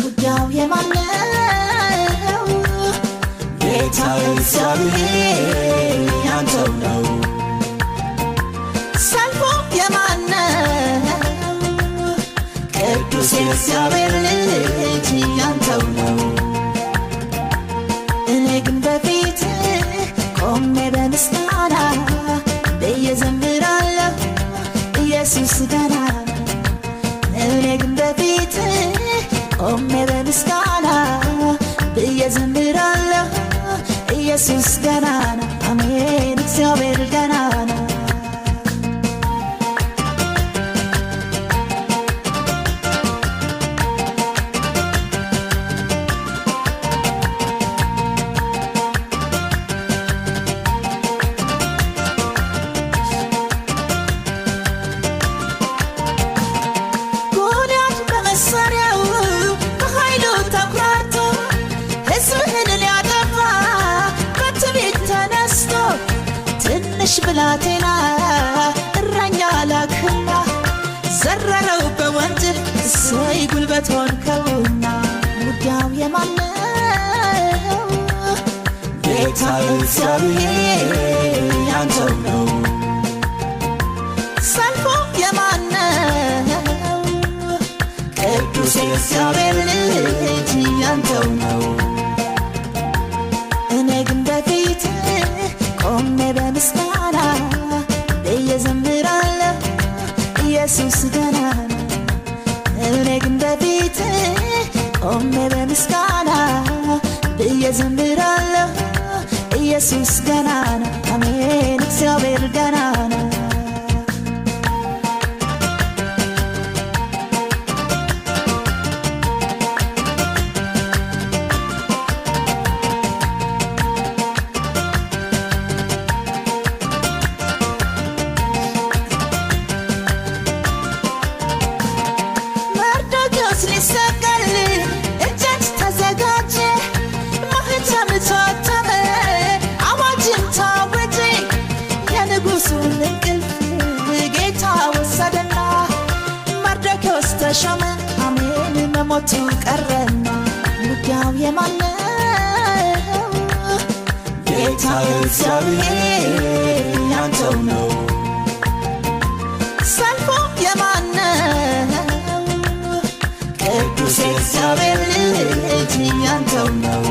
ጉዳዩ የማነው ጌታ እግዚአብሔር ያንተው ነው ሰልፉ የማነው ቅዱስ እግዚአብሔር ልጅ ያንተው ነው እኔ ግን በፊት ቆሜ በምስጋና እየዘምራለሁ ኢየሱስ ገና እኔ ግን በፊት ቆሜ በምስጋና እየዘምራለሁ ኢየሱስ ገና አሜን እግዚአብሔር ገና ብላቴና እረኛ ላክና ዘረረው በወንጀል እሰይ ጉልበት ሆንከውና ጉዳዩ የማነው ጌታ እግዚአብሔር ያንተው ነው ሰልፉ የማነው ቅዱስ እግዚአብሔር ልጅ ያንተው ነው እኔ ግን በፊት ቆሜ በምስጋና እየዘምራለሁ ኢየሱስ ገና እኔ ግን በፊት ቆሜ በምስጋና እየዘምራለሁ ኢየሱስ ገና አሜን እግዚአብሔር ገና ተሾመ አሜን መሞቱ ቀረና ጉዳዩ የማነው ጌታ እግዚአብሔር ያንተው ነው ሰልፉ የማነው ቅዱስ እግዚአብሔር ልጅ ያንተው ነው